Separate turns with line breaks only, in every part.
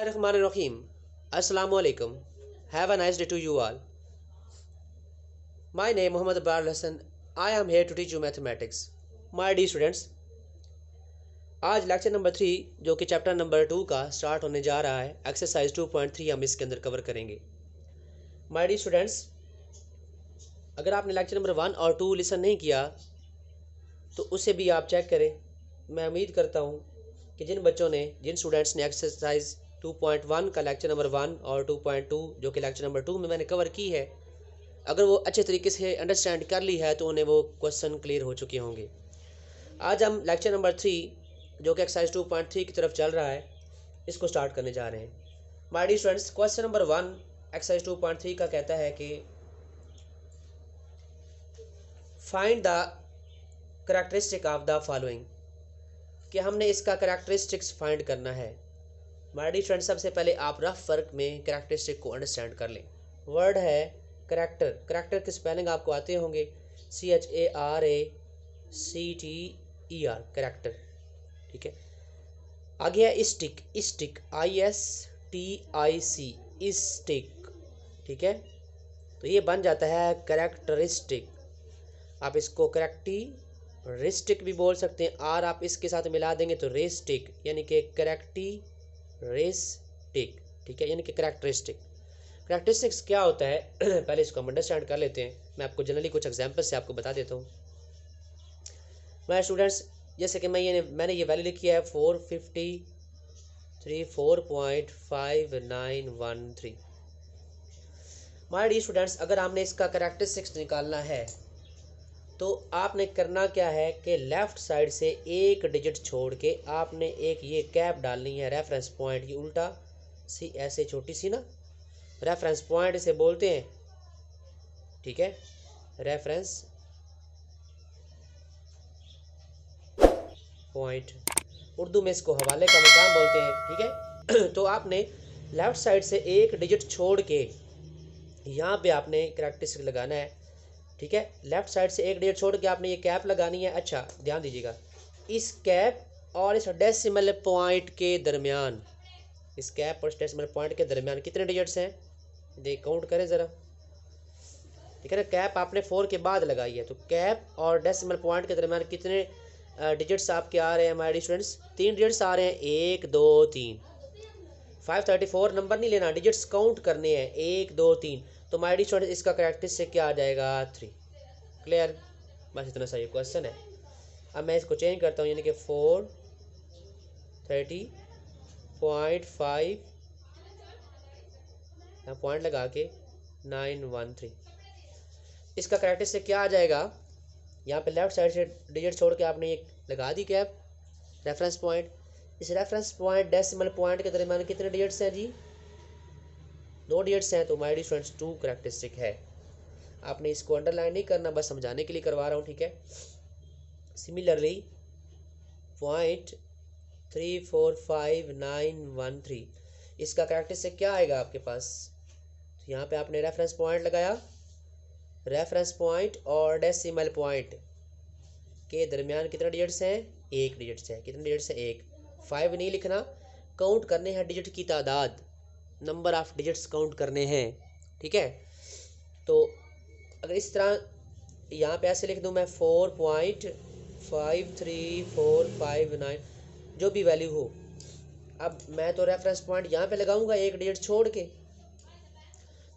Bismillahirrahmanirrahim. Assalamu alaikum. Have a nice day to you all. My name is Muhammad Abrar Hassan. I am here to teach you mathematics. My dear students, आज lecture number 3 जो कि chapter number 2 का start होने जा रहा है, exercise 2.3 हम इसके अंदर कवर करेंगे. माय डियर स्टूडेंट्स, अगर आपने लेक्चर नंबर 1 और 2 लिसन नहीं किया तो उसे भी आप चेक करें. मैं उम्मीद करता हूँ कि जिन स्टूडेंट्स ने एक्सरसाइज 2.1 का लेक्चर नंबर 1 और 2.2 जो कि लेक्चर नंबर 2 में मैंने कवर की है, अगर वो अच्छे तरीके से अंडरस्टैंड कर ली है तो उन्हें वो क्वेश्चन क्लियर हो चुके होंगे. आज हम लेक्चर नंबर 3 जो कि एक्सरसाइज 2.3 की तरफ चल रहा है, इसको स्टार्ट करने जा रहे हैं. My dear students, question number 1 exercise 2.3 का कहता है कि find the characteristic of the following, कि हमने इसका करैक्टरिस्टिक्स फाइंड करना है. माय डियर फ्रेंड्स, सबसे पहले आप रफ वर्क में करैक्टरिस्टिक को अंडरस्टैंड कर लें. वर्ड है करैक्टर. करैक्टर की स्पेलिंग आपको आते होंगे, CHARACTER, करैक्टर. ठीक है. आगे है स्टिक. Stick ISTIC, stick. ठीक है. तो ये बन जाता है करैक्टरिस्टिक. आप इसको करैक्टरिस्टिक भी बोल सकते हैं, और आप इसके साथ मिला देंगे तो रेस्टिक, यानी कि करैक्टरिस्टिक. ठीक है, यानी कि करैक्टरिस्टिक. करैक्टरिस्टिक्स क्या होता है पहले इसको हम अंडरस्टैंड कर लेते हैं. मैं आपको जनरली कुछ एग्जांपल से आपको बता देता हूँ. मैं स्टूडेंट्स, जैसे कि मैंने ये वैल्यू लिखी है 453.5913. माय डियर स्टूडेंट्स, अगर हमने इसका करैक्टरिस्टिक्स निकालना है तो आपने करना क्या है कि लेफ़्ट साइड से एक डिजिट छोड़ के आपने एक ये कैप डालनी है, रेफरेंस पॉइंट. ये उल्टा सी ऐसे छोटी सी ना, रेफरेंस पॉइंट इसे बोलते हैं. ठीक है, रेफरेंस पॉइंट, उर्दू में इसको हवाले का मकाम बोलते हैं. ठीक है. तो आपने लेफ़्ट साइड से एक डिजिट छोड़ के यहाँ पे आपने करैक्टरिस्टिक लगाना है. ठीक है, लेफ्ट साइड से एक डिजिट छोड़ के आपने ये कैप लगानी है. अच्छा, ध्यान दीजिएगा, इस कैप और इस डेसिमल पॉइंट के दरमियान, इस कैप और डेसिमल पॉइंट के दरमियान कितने डिजिट्स हैं, देख काउंट करें ज़रा. ठीक है ना, कैप आपने 4 के बाद लगाई है, तो कैप और डेसिमल पॉइंट के दरमियान कितने डिजिट्स आपके आ रहे हैं माय डियर स्टूडेंट्स? 3 डिजिट्स आ रहे हैं. 1 2 3. 534 नंबर नहीं लेना, डिजिट्स काउंट करने हैं. 1 2 3. तो माय डियर स्टूडेंट्स, इसका करैक्टरिस्टिक क्या आ जाएगा? 3. क्लियर? बस इतना सा ये क्वेश्चन है. अब मैं इसको चेंज करता हूँ, यानी कि 430.5 पॉइंट लगा के 913. इसका करैक्टरिस्टिक क्या आ जाएगा? यहाँ पे लेफ्ट साइड से डिजिट छोड़ के आपने एक लगा दी कैप, रेफरेंस पॉइंट. इस रेफरेंस पॉइंट डेसिमल पॉइंट के दरमियान कितने डिजिट्स हैं जी? 2 डिजिट्स हैं. तो माय डियर स्टूडेंट्स 2 करैक्टरिस्टिक है. आपने इसको अंडरलाइन नहीं करना, बस समझाने के लिए करवा रहा हूँ. ठीक है. सिमिलरली 0.345913, इसका करैक्टरिस्टिक क्या आएगा आपके पास? तो यहाँ पे आपने रेफरेंस पॉइंट लगाया, रेफरेंस पॉइंट और डेसिमल पॉइंट के दरमियान कितने डिजिट्स हैं? 1 डिजिट्स है. कितने डिजिट्स हैं? 1. 5 नहीं लिखना, काउंट करने हैं डिजिट की तादाद, नंबर ऑफ डिजिट्स काउंट करने हैं. ठीक है. तो अगर इस तरह यहाँ पे ऐसे लिख दूँ मैं 4.53459, जो भी वैल्यू हो. अब मैं तो रेफरेंस पॉइंट यहाँ पे लगाऊंगा एक डिजिट छोड़ के.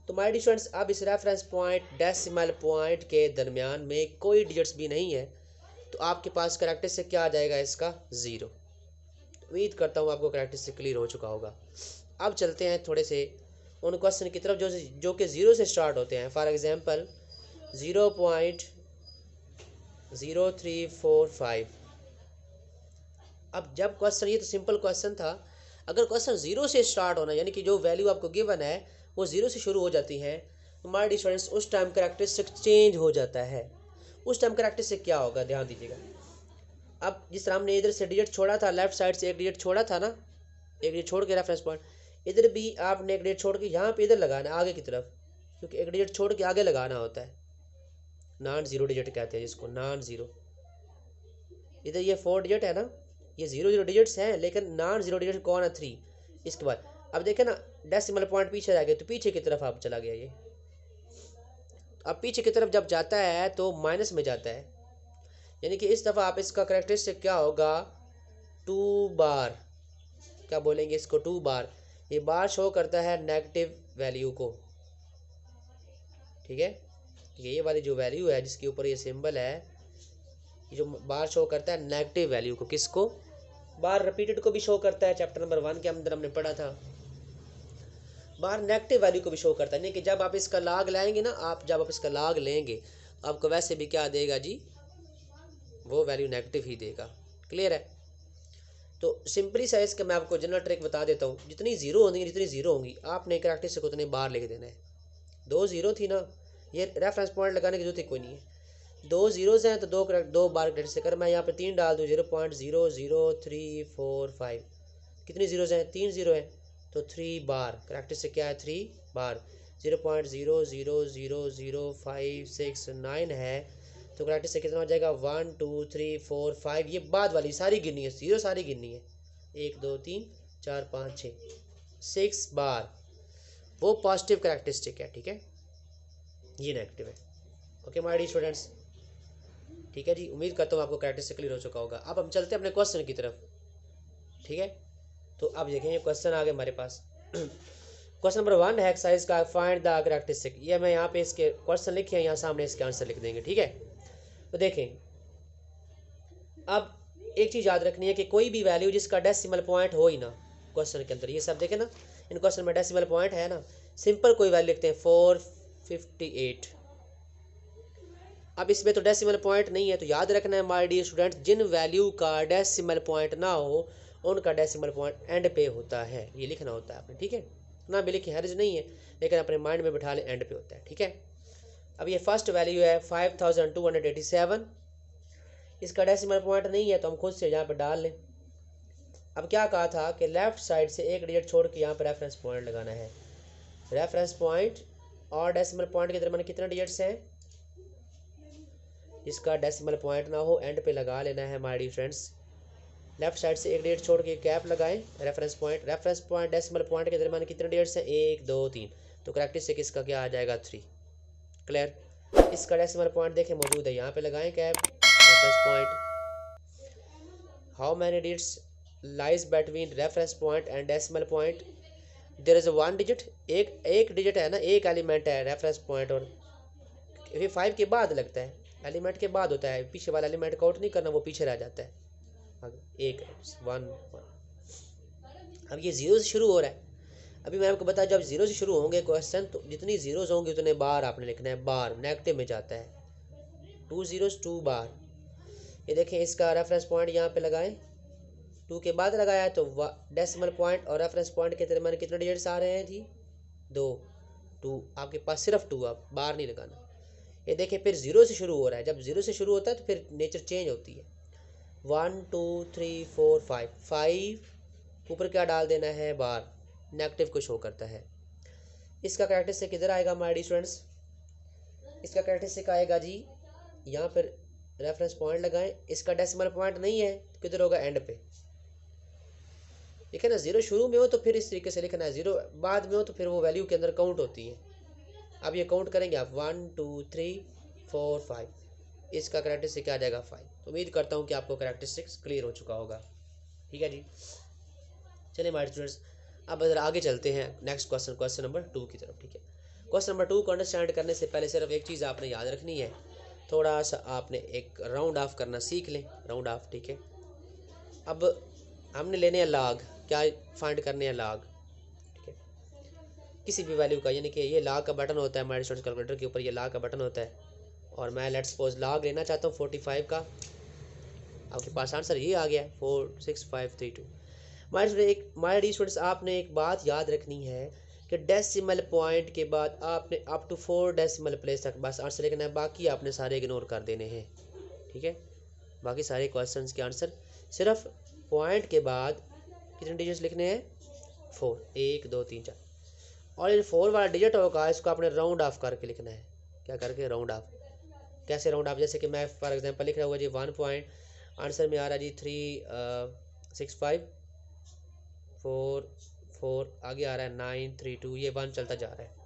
तो माय डियर स्टूडेंट्स, अब इस रेफरेंस पॉइंट डेसिमल पॉइंट के दरमियान में कोई डिजिट्स भी नहीं है, तो आपके पास करैक्टरिस्टिक क्या आ जाएगा? इसका 0. उम्मीद करता हूँ आपको करैक्टरिस्टिक क्लियर हो चुका होगा. अब चलते हैं थोड़े से उन क्वेश्चन की तरफ जो कि 0 से स्टार्ट होते हैं. For example 0.0345. अब जब क्वेश्चन, ये तो सिंपल क्वेश्चन था, अगर क्वेश्चन 0 से स्टार्ट होना, यानी कि जो वैल्यू आपको गिवन है वो 0 से शुरू हो जाती है, तो माय डियर स्टूडेंट्स उस टाइम करैक्टरिस्टिक चेंज हो जाता है. उस टाइम करैक्टरिस्टिक क्या होगा? ध्यान दीजिएगा. अब जिस तरह हमने इधर से डिजिट छोड़ा था, लेफ्ट साइड से एक डिजिट छोड़ा था ना, एक डिजिट छोड़ के रेफरेंस पॉइंट, इधर भी आपने एक डिजिट छोड़ के यहाँ पे इधर लगाना है आगे की तरफ, क्योंकि एक डिजिट छोड़ के आगे लगाना होता है. नॉन जीरो डिजिट कहते हैं जिसको, नॉन जीरो. इधर ये 4 डिजिट है ना, ये 0 0 डिजिट्स हैं, लेकिन नॉन जीरो डिजिट कौन है? 3. इसके बाद अब देखें ना, डेसिमल पॉइंट पीछे रह गए तो पीछे की तरफ आप चला गया ये। अब पीछे की तरफ जब जाता है तो माइनस में जाता है, यानी कि इस दफ़ा आप इसका करेक्टरिस्टिक क्या होगा, 2 बार। क्या बोलेंगे इसको, 2 बार। ये बार शो करता है नेगेटिव वैल्यू को, ठीक है। ये वाली जो वैल्यू है जिसके ऊपर ये सिंबल है, ये जो बार शो करता है नेगेटिव वैल्यू को, किसको, बार रिपीटेड को भी शो करता है, चैप्टर नंबर 1 के अंदर हमने पढ़ा था। बार नेगेटिव वैल्यू को भी शो करता है, नहीं कि जब आप इसका लाग लाएंगे ना, जब आप इसका लाग लेंगे आपको वैसे भी क्या देगा जी, वो वैल्यू नेगेटिव ही देगा। क्लियर है। तो सिंपली सा इसका मैं आपको जनरल ट्रिक बता देता हूँ। जितनी जीरो होंगी आपने करैक्टरिस्टिक उतने बार लिख देना है। 2 जीरो थी ना, ये रेफरेंस पॉइंट लगाने की जरूरत ही कोई नहीं है। 2 जीरोज़ हैं तो 2 बार करैक्टरिस्टिक। अगर मैं यहाँ पे 3 डाल दूँ, 0.00345, कितनी जीरोज़ हैं, 3 जीरो हैं, तो 3 बार करैक्टरिस्टिक क्या है, 3 बार। 0.00000569 है तो करैक्टरिस्टिक कितना हो जाएगा, 1 2 3 4 5। ये बाद वाली सारी गिननी है, जीरो सारी गिननी है, 1 2 3 4 5 6 6 बार। वो पॉजिटिव करैक्टरिस्टिक है, ठीक है, ये नेगेटिव है। ओके माय डियर स्टूडेंट्स, ठीक है जी। उम्मीद करता हूँ आपको करैक्टरिस्टिक क्लियर हो चुका होगा। अब हम चलते हैं अपने क्वेश्चन की तरफ, ठीक है। तो अब देखेंगे क्वेश्चन आ गए हमारे पास। क्वेश्चन नंबर 1 है एक्सरसाइज का, फाइंड द करैक्टरिस्टिक। ये मैं यहाँ पे इसके क्वेश्चन लिखे हैं, यहाँ सामने इसके आंसर लिख देंगे, ठीक है। तो देखें, अब एक चीज़ याद रखनी है कि कोई भी वैल्यू जिसका डेसिमल पॉइंट हो ही ना क्वेश्चन के अंदर, ये सब देखें ना, इन क्वेश्चन में डेसिमल पॉइंट है ना, सिंपल कोई वैल्यू लिखते हैं 458। अब इसमें तो डेसिमल पॉइंट नहीं है, तो याद रखना है माय डियर स्टूडेंट, जिन वैल्यू का डेसिमल पॉइंट ना हो उनका डेसिमल पॉइंट एंड पे होता है, ये लिखना होता है आपने, ठीक है। ना भी लिखे हर्ज नहीं है, लेकिन अपने माइंड में बिठा लें, एंड पे होता है, ठीक है। अब ये फर्स्ट वैल्यू है 5287, इसका डेसिमल पॉइंट नहीं है तो हम खुद से यहाँ पे डाल लें। अब क्या कहा था कि लेफ्ट साइड से एक डिजिट छोड़ के यहाँ पे रेफरेंस पॉइंट लगाना है। रेफरेंस पॉइंट और डेसिमल पॉइंट के दरमियान कितने डिजिट्स हैं, इसका डेसिमल पॉइंट ना हो एंड पे लगा लेना है my dear friends. Left side से एक डिजिट छोड़ के कैप लगाएं, रेफरेंस पॉइंट डेसिमल पॉइंट के दरमियान कितने डिजिट्स हैं, 1 2 3, तो करैक्टरिस्टिक इसका क्या आ जाएगा, 3। क्लियर। इसका डेसिमल पॉइंट देखें मौजूद है, यहाँ पे लगाएं cap, reference point. How many digits lies between reference point and decimal point, there is 1 digit, एक डिजिट है ना, एक एलिमेंट है रेफरेंस पॉइंट, और ये 5 के बाद लगता है, एलिमेंट के बाद होता है, पीछे वाला एलिमेंट काउंट नहीं करना, वो पीछे रह जाता है, एक 1 1। अब ये जीरो से शुरू हो रहा है। अभी मैं आपको बताया, जब जीरो से शुरू होंगे क्वेश्चन तो जितनी जीरोज होंगे उतने बार आपने लिखना है, बार नेगेटिव में जाता है, 2 जीरोज 2 बार। ये देखें, इसका रेफरेंस पॉइंट यहाँ पे लगाएं, 2 के बाद लगाया तो डेसिमल पॉइंट और रेफरेंस पॉइंट के दरमियान कितने डिजिट्स आ रहे हैं जी, 2 आपके पास सिर्फ 2, आप बार नहीं लगाना। ये देखिए फिर जीरो से शुरू हो रहा है, जब जीरो से शुरू होता है तो फिर नेचर चेंज होती है, 1 2 3 4 5 ऊपर क्या डाल देना है, बार, नेगेटिव को शो करता है। इसका करैक्टरिस्टिक किधर आएगा माय डियर स्टूडेंट्स, इसका करैक्टरिस्टिक आएगा जी यहाँ पर रेफरेंस पॉइंट लगाएं, इसका डेसिमल पॉइंट नहीं है तो किधर होगा, एंड पे। ठीक है ना, जीरो शुरू में हो तो फिर इस तरीके से लिखना है, जीरो बाद में हो तो फिर वो वैल्यू के अंदर काउंट होती है। अब ये काउंट करेंगे आप, 1 2 3 4 5, इसका करैक्टरिस्टिक क्या आ जाएगा, 5। उम्मीद करता हूँ कि आपको करैक्टरिस्टिक्स क्लियर हो चुका होगा, ठीक है जी। चलिए माय स्टूडेंट्स, अब अगर आगे चलते हैं नेक्स्ट क्वेश्चन, क्वेश्चन नंबर 2 की तरफ, ठीक है। क्वेश्चन नंबर 2 को अंडरस्टैंड करने से पहले सिर्फ एक चीज़ आपने याद रखनी है, थोड़ा सा आपने एक राउंड ऑफ करना सीख लें, राउंड ऑफ, ठीक है। अब हमने लेने हैं लाग, क्या फाइंड करने हैं, लाग, ठीक है, किसी भी वैल्यू का, यानी कि ये लाग का बटन होता है हमारे स्टूडेंट्स कैलकुलेटर के ऊपर, ये लाग का बटन होता है, और मैं लेट्स सपोज लाग लेना चाहता हूँ 45 का, आपके पास आंसर ये आ गया 46532। माय डियर स्टूडेंट्स, आपने एक बात याद रखनी है कि डेसिमल पॉइंट के बाद आपने अप टू 4 डेसिमल प्लेस तक बस आंसर लिखना है, बाकी आपने सारे इग्नोर कर देने हैं, ठीक है। बाकी सारे क्वेश्चंस के आंसर सिर्फ पॉइंट के बाद कितने डिजिट्स लिखने हैं, 4, 1 2 3 4, और ये 4 वाला डिजिट होगा इसको आपने राउंड ऑफ करके लिखना है, क्या करके, राउंड ऑफ। कैसे राउंड ऑफ, जैसे कि मैं फॉर एग्जांपल लिख रहा हुआ जी 1 पॉइंट, आंसर में आ रहा जी 365 4 4, आगे आ रहा है 9 3 2, ये 1 चलता जा रहा है।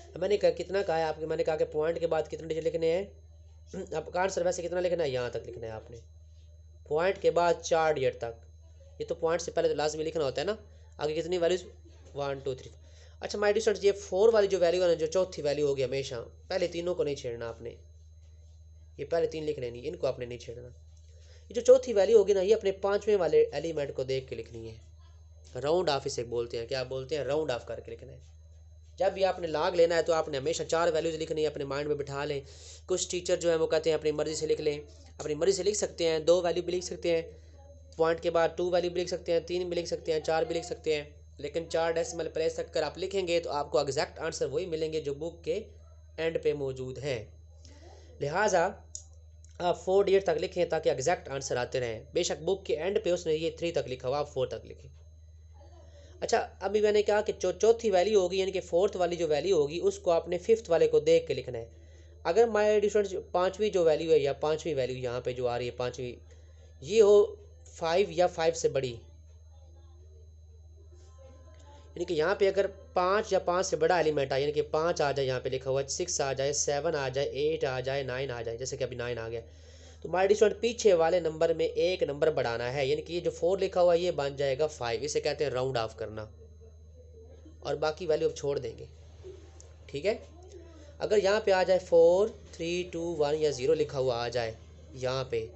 अब मैंने कितना कहा है आपके, मैंने कहा कि पॉइंट के बाद कितने डिजिट लिखने हैं। अब आंसर वैसे कितना लिखना है, यहाँ तक लिखना है आपने, पॉइंट के बाद 4 डिजिट तक। ये तो पॉइंट से पहले तो लाजमी लिखना होता है ना। आगे कितनी वैल्यूज, 1 2 3। अच्छा माय डियर स्टूडेंट्स, ये 4 वाली जो वैल्यू है ना, जो चौथी वैल्यू होगी हमेशा, पहले तीनों को नहीं छेड़ना आपने, ये पहले 3 लिख लेनी, इनको आपने नहीं छेड़ना। ये जो चौथी वैल्यू होगी ना, ये अपने 5वें वाले एलिमेंट को देख के लिखनी है। राउंड ऑफ इसे बोलते हैं, क्या बोलते हैं, राउंड ऑफ करके लिखना है। जब भी आपने लाग लेना है तो आपने हमेशा 4 वैल्यूज लिखनी है, अपने माइंड में बिठा लें। कुछ टीचर जो है वो कहते हैं अपनी मर्जी से लिख लें, अपनी मर्जी से लिख सकते हैं, 2 वैल्यू भी लिख सकते हैं, पॉइंट के बाद 2 वैल्यू भी लिख सकते हैं, 3 भी लिख सकते हैं, 4 भी लिख सकते हैं, लेकिन 4 डेसिमल प्लेस तक कर आप लिखेंगे तो आपको एग्जैक्ट आंसर वही मिलेंगे जो बुक के एंड पे मौजूद हैं। लिहाजा आप 4 डिजिट तक लिखें ताकि एग्जैक्ट आंसर आते रहें। बेशक बुक के एंड पे उसने ये 3 तक लिखा हुआ, आप 4 तक लिखें। अच्छा अभी मैंने कहा कि जो चौथी वैल्यू होगी यानी कि 4th वाली जो वैल्यू होगी उसको आपने 5th वाले को देख के लिखना है। अगर माय डियर स्टूडेंट्स 5वीं जो वैल्यू है या 5वीं वैल्यू यहाँ पे जो आ रही है 5वीं, ये हो 5 या 5 से बड़ी, यानी कि यहाँ पे अगर 5 या 5 से बड़ा एलिमेंट आए, यानी कि 5 आ जाए, यहाँ पे लिखा हुआ है 6 आ जाए, 7 आ जाए, 8 आ जाए, 9 आ जाए, जैसे कि अभी 9 आ गया, तो माय डियर स्टूडेंट पीछे वाले नंबर में 1 नंबर बढ़ाना है, यानी कि ये जो 4 लिखा हुआ है ये बन जाएगा 5। इसे कहते हैं राउंड ऑफ करना, और बाकी वैल्यू अब छोड़ देंगे। ठीक है, अगर यहाँ पे आ जाए 4 3 2 1 या 0 लिखा हुआ आ जाए यहाँ पे,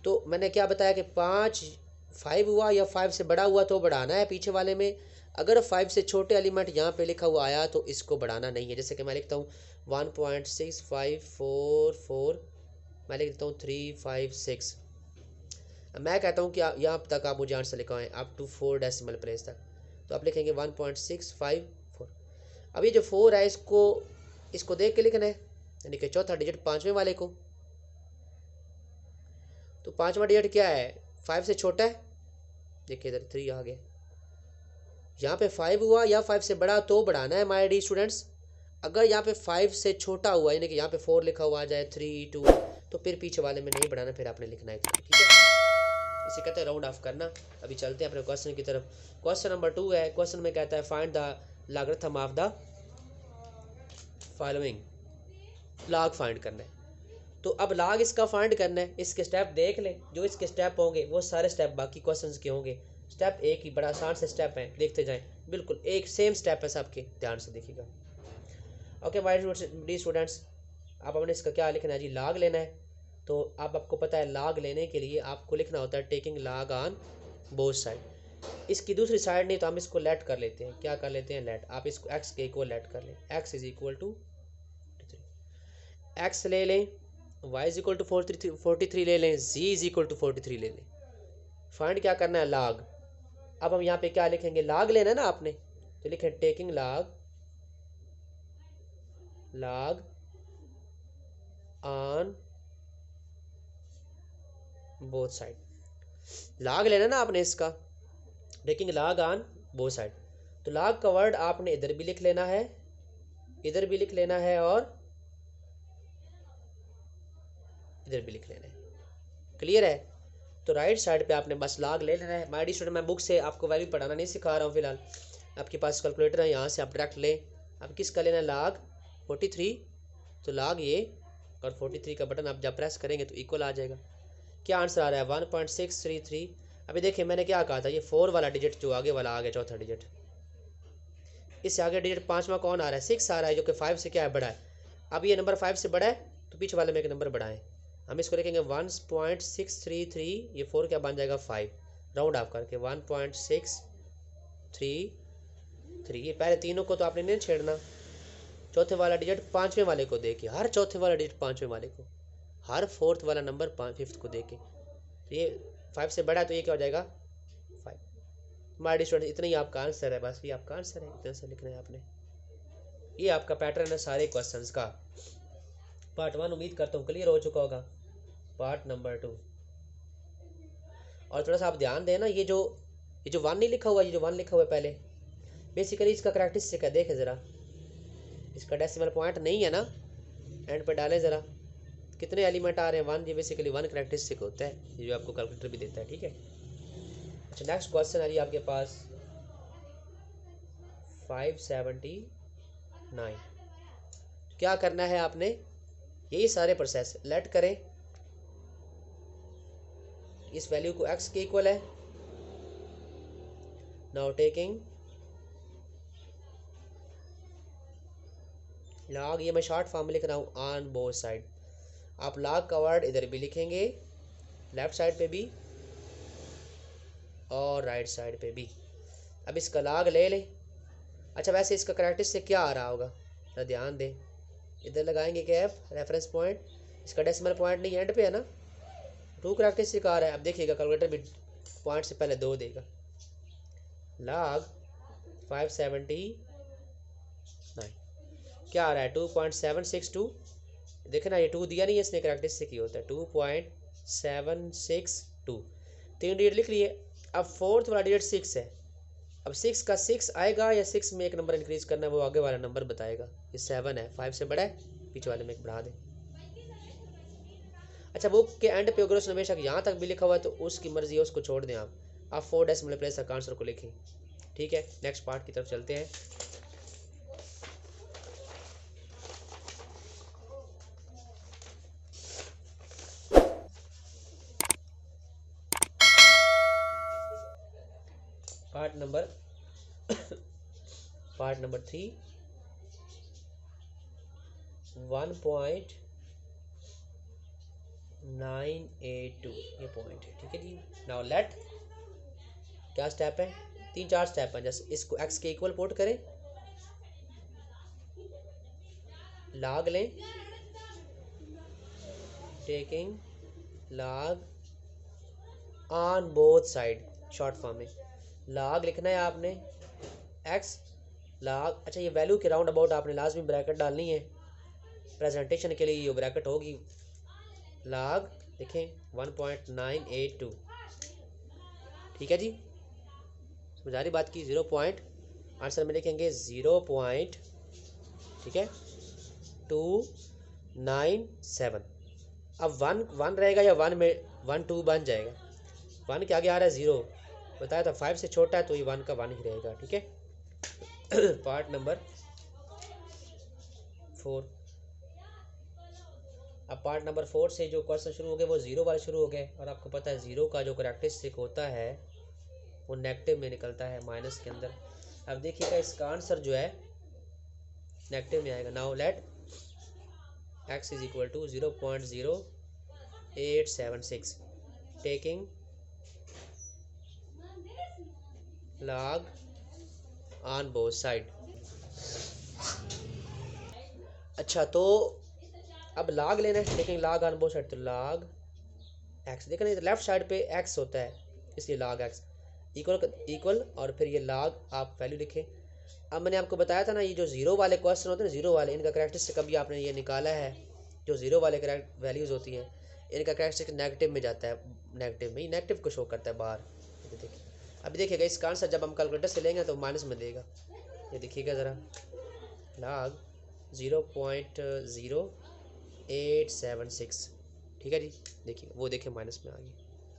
तो मैंने क्या बताया कि 5 हुआ या 5 से बड़ा हुआ तो बढ़ाना है पीछे वाले में। अगर 5 से छोटे एलिमेंट यहाँ पे लिखा हुआ आया तो इसको बढ़ाना नहीं है। जैसे कि मैं लिखता हूँ 1.6544, मैं लिख देता हूँ 356। मैं कहता हूँ कि यहाँ तक आप मुझे आंसर लिखवाएं अप टू 4 डेसिमल प्लेस तक, तो आप लिखेंगे 1.654। अब ये जो 4 है इसको देख के लिखना है, यानी कि चौथा डिजिट 5वें वाले को। तो 5वां डिजिट क्या है, 5 से छोटा है, देखिए इधर 3 आ गया। यहाँ पे 5 हुआ या 5 से बड़ा तो बढ़ाना है माय डियर स्टूडेंट्स। अगर यहाँ पे 5 से छोटा हुआ यानी कि यहाँ पे 4 लिखा हुआ आ जाए 3 2, तो फिर पीछे वाले में नहीं बढ़ाना, फिर आपने लिखना है। ठीक है, इसे कहते हैं राउंड ऑफ करना। अभी चलते हैं अपने क्वेश्चन की तरफ। क्वेश्चन नंबर 2 है। क्वेश्चन में कहता है find the logarithm of the following. Log find करना है, तो अब लॉग इसका फाइंड करना है। इसके स्टेप देख लें, जो इसके स्टेप होंगे वो सारे स्टेप बाकी क्वेश्चंस के होंगे। स्टेप एक ही बड़ा आसान से स्टेप है, देखते जाएं, बिल्कुल एक सेम स्टेप है सबके, ध्यान से देखिएगा। ओके माय डियर स्टूडेंट्स, आप अपने इसका क्या लिखना है जी, लॉग लेना है। तो अब आपको पता है लॉग लेने के लिए आपको लिखना होता है taking log on both side. इसकी दूसरी साइड नहीं तो हम इसको लेट कर लेते हैं, क्या कर लेते हैं, लेट। आप इसको एक्स के इक्वल लेट कर लें, x is equal to x ले लें, y इज इक्वल टू 43 ले लें, z इज इक्वल टू 43 ले लें। फाइंड क्या करना है, लॉग। अब हम यहाँ पे क्या लिखेंगे, लॉग लेना है ना आपने, तो लिखें taking log on both side. Log लेना ना आपने इसका, taking log on both side. तो लॉग का वर्ड आपने इधर भी लिख लेना है, इधर भी लिख लेना है, और इधर भी लिख लेना है। क्लियर है, तो राइट साइड पे आपने बस लॉग ले लेना है। माय डियर स्टूडेंट, मैं बुक से आपको वैल्यू पढ़ाना नहीं सिखा रहा हूँ फिलहाल, आपके पास कैलकुलेटर है, यहाँ से आप डायरेक्ट लें। अब किसका लेना है, लॉग 43, तो लॉग ये, और 43 का बटन आप जब प्रेस करेंगे तो इक्वल आ जाएगा। क्या आंसर आ रहा है, 1.633। अभी देखिए मैंने क्या कहा था, ये 4 वाला डिजिट जो आगे वाला आ गया, चौथा डिजिट, इससे आगे डिजिट 5वां कौन आ रहा है, 6 आ रहा है, जो कि 5 से क्या है, बड़ा है। अब ये नंबर 5 से बड़ा है तो पीछे वाले में एक नंबर बढ़ाएं, हम इसको लिखेंगे 1.633, ये 4 क्या बन जाएगा 5, राउंड ऑफ करके 1.633। ये पहले तीनों को तो आपने नहीं छेड़ना, चौथे वाला डिजिट 5वें वाले को देके, हर चौथे वाला डिजिट 5वें वाले को, हर 4th वाला नंबर 5th को देके। तो ये 5 से बड़ा है तो ये क्या हो जाएगा 5। माय डियर स्टूडेंट, इतना ही आपका आंसर है, बस ये आपका आंसर है, इतना से लिखना है आपने। ये आपका पैटर्न है सारे क्वेश्चंस का। पार्ट 1 उम्मीद करता हूँ क्लियर हो चुका होगा। पार्ट नंबर 2, और थोड़ा सा आप ध्यान देना, ये जो 1 नहीं लिखा हुआ, ये जो 1 लिखा हुआ है पहले, बेसिकली इसका करैक्टरिस्टिक है, देखें ज़रा, इसका डेसिमल पॉइंट नहीं है ना, एंड पे डालें ज़रा, कितने एलिमेंट आ रहे हैं, 1। ये बेसिकली 1 करैक्टरिस्टिक होता है, ये जो आपको कैलकुलेटर भी देता है। ठीक है, अच्छा नेक्स्ट क्वेश्चन है जी आपके पास 579। क्या करना है आपने, यही सारे प्रोसेस लेट करें, इस वैल्यू को x के इक्वल है। नाउ टेकिंग लॉग, ये मैं शॉर्ट फॉर्म में लिख रहा हूँ ऑन बोथ साइड। आप लॉग का वर्ड इधर भी लिखेंगे, लेफ्ट साइड पे भी और राइट साइड पे भी। अब इसका लॉग ले लें। अच्छा वैसे इसका करैक्टरिस्टिक क्या आ रहा होगा, तो ध्यान दें, इधर लगाएंगे कैप रेफरेंस पॉइंट, इसका डेसिमल पॉइंट नहीं एंड पे है ना, 2 करैक्टरिस्टिक आ रहा है। अब देखिएगा कैलकुलेटर भी पॉइंट से पहले 2 देगा। लॉग 579 क्या आ रहा है 2.762। देखना ये 2 दिया नहीं है इसने, करैक्टरिस्टिक ही होता है 2.762। 3 डिजिट लिख लिए। अब फोर्थ वाला डिजिट 6 है। अब 6 का 6 आएगा या 6 में एक नंबर इंक्रीज करना है, वो आगे वाला नंबर बताएगा। ये 7 है, 5 से बड़ा है, पीछे वाले में एक बढ़ा दे। अच्छा बुक के एंड पे अगर उसने हमेशा यहाँ तक भी लिखा हुआ है तो उसकी मर्जी है, उसको छोड़ दें आप 4 डेसिमल प्लेस तक आंसर को लिखें। ठीक है, नेक्स्ट पार्ट की तरफ चलते हैं। पार्ट नंबर 3 1.982 ये पॉइंट है। ठीक है जी, नाउ लेट, क्या स्टेप है, 3-4 स्टेप है। जैसे इसको x के इक्वल पुट करें, लॉग लें, taking log on both side, short form में लॉग लिखना है आपने x लॉग। अच्छा ये वैल्यू के राउंड अबाउट आपने लाजमी ब्रैकेट डालनी है, प्रेजेंटेशन के लिए ये ब्रैकेट होगी। लॉग देखें 1.982। ठीक है जी, समझ आ रही बात की। 0 पॉइंट आंसर में लिखेंगे 0. ठीक है 297। अब 1 रहेगा या 1 में 1 2 बन जाएगा। 1 के आगे आ रहा है 0, बताया था 5 से छोटा है तो ये 1 का 1 ही रहेगा। ठीक है पार्ट नंबर 4। अब पार्ट नंबर 4 से जो क्वेश्चन शुरू हो गए वो 0 वाले शुरू हो गए, और आपको पता है 0 का जो करैक्टरिस्टिक होता है वो नेगेटिव में निकलता है, माइनस के अंदर। अब देखिएगा इसका आंसर जो है नेगेटिव में आएगा। Now let x is equal to 0.0876 taking log on both side. अच्छा तो अब log लेना है, taking log on both side, तो log x देखना, इधर लेफ्ट साइड पे x होता है इसलिए log x इक्वल और फिर ये log आप वैल्यू लिखें। अब मैंने आपको बताया था ना, ये जो 0 वाले क्वेश्चन होते हैं ना, 0 वाले, इनका करैक्टरिस्टिक अभी आपने ये निकाला है, जो 0 वाले वैल्यूज़ होती हैं इनका करैक्टरिस्टिक नेगेटिव में जाता है, नेगेटिव में ही नेगेटिव को शो करता है बाहर। देखिए अभी देखिएगा इसका आंसर जब हम कैलकुलेटर से लेंगे तो माइनस में देगा। ये देखिएगा ज़रा, log 0.0876। ठीक है जी, देखिए वो देखिए माइनस में आ गया।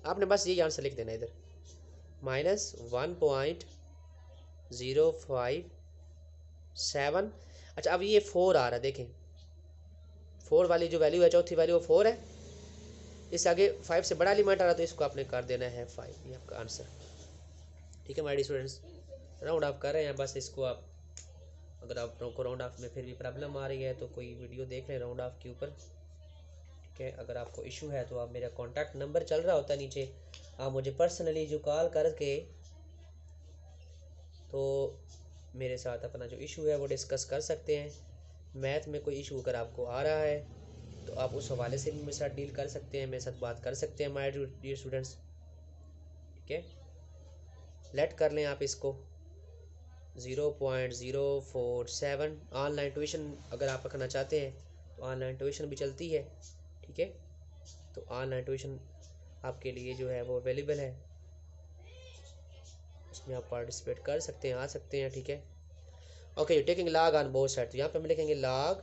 आपने बस यही आंसर लिख देना इधर, -1.057। अच्छा अब ये 4 आ रहा है, देखें 4 वाली जो वैल्यू है, चौथी वैल्यू वो 4 है, इससे आगे 5 से बड़ा एलिमेंट आ रहा है तो इसको आपने कर देना है 5, ये आपका आंसर। ठीक है my dear students, round off कर रहे हैं बस इसको। आप अगर आपको राउंड ऑफ में फिर भी प्रॉब्लम आ रही है तो कोई वीडियो देख लें राउंड ऑफ के ऊपर। ठीक है, अगर आपको इशू है तो आप, मेरा कॉन्टैक्ट नंबर चल रहा होता है नीचे, आप मुझे पर्सनली जो कॉल करके तो मेरे साथ अपना जो इशू है वो डिस्कस कर सकते हैं। मैथ में कोई इशू अगर आपको आ रहा है तो आप उस हवाले से भी मेरे साथ डील कर सकते हैं, मेरे साथ बात कर सकते हैं माय डियर स्टूडेंट्स। ठीक है, लेट कर लें आप इसको 0.047। ऑनलाइन ट्यूशन अगर आप रखना चाहते हैं तो ऑनलाइन ट्यूशन भी चलती है। ठीक है, तो ऑनलाइन ट्यूशन आपके लिए जो है वो अवेलेबल है, उसमें आप पार्टिसिपेट कर सकते हैं, आ सकते हैं। ठीक है, okay, taking log on both side, तो यहाँ पे हम लिखेंगे log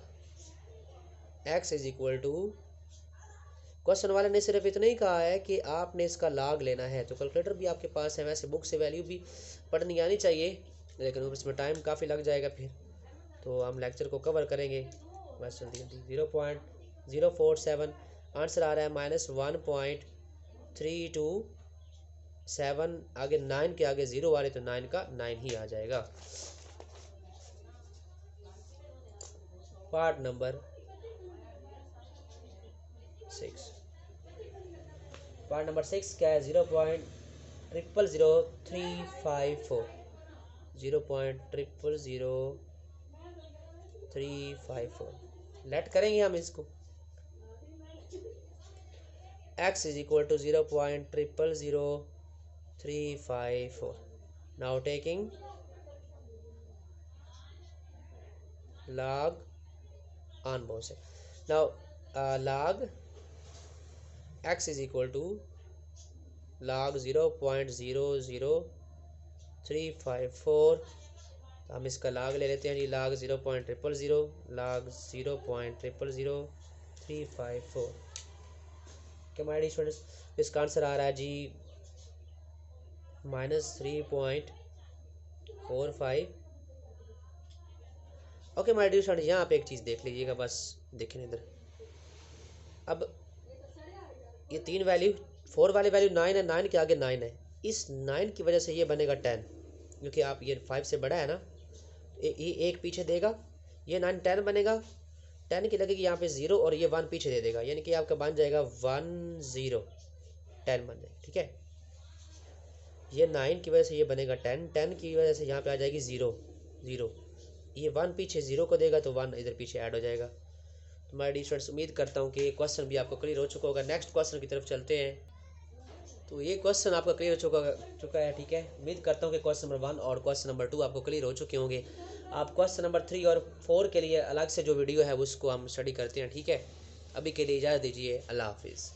x is equal to, question वाले ने सिर्फ इतना ही कहा है कि आपने इसका लॉग लेना है, तो कैलकुलेटर भी आपके पास है, वैसे बुक से वैल्यू भी पढ़नी आनी चाहिए, लेकिन इसमें टाइम काफ़ी लग जाएगा फिर, तो हम लेक्चर को कवर करेंगे बस जल्दी जल्दी। 0.047 आंसर आ रहा है -1.327, आगे 9 के आगे 0 आ रही तो 9 का 9 ही आ जाएगा। पार्ट नंबर 6 क्या है? 0.000354 0.000354 लेट करेंगे हम इसको। x is equal to 0.000354। Now taking log on both sides. Now log x is equal to log 0.00354। हम इसका log ले लेते हैं जी, log 0.000 log 0.0000354। क्या हमारे स्टूडेंट्स इसका आंसर आ रहा है जी -3.45। ओके माय डियर स्टूडेंट, यहाँ पे एक चीज़ देख लीजिएगा, बस देखें इधर। अब ये 3 वैल्यू, 4 वाली वैल्यू 9 है, 9 के आगे 9 है, इस 9 की वजह से ये बनेगा 10, क्योंकि आप ये 5 से बड़ा है ना, ये एक पीछे देगा, ये 9 10 बनेगा, 10 की लगेगी यहाँ पे 0 और ये 1 पीछे दे देगा, यानी कि आपका बन जाएगा 1 0 10 बन जाएगा। ठीक है, ये 9 की वजह से ये बनेगा 10, 10 की वजह से यहाँ पे आ जाएगी 0 0, ये 1 पीछे 0 को देगा तो 1 इधर पीछे ऐड हो जाएगा। तो माय डियर स्टूडेंट्स, उम्मीद करता हूँ कि ये क्वेश्चन भी आपको क्लियर हो चुका होगा। नेक्स्ट क्वेश्चन की तरफ चलते हैं। तो ये क्वेश्चन आपका क्लियर हो चुका है। ठीक है, उम्मीद करता हूँ कि क्वेश्चन नंबर 1 और क्वेश्चन नंबर 2 आपको क्लियर हो चुके होंगे। आप क्वेश्चन नंबर 3 और 4 के लिए अलग से जो वीडियो है उसको हम स्टडी करते हैं। ठीक है, अभी के लिए इजाज़त दीजिए, अल्लाह हाफिज़।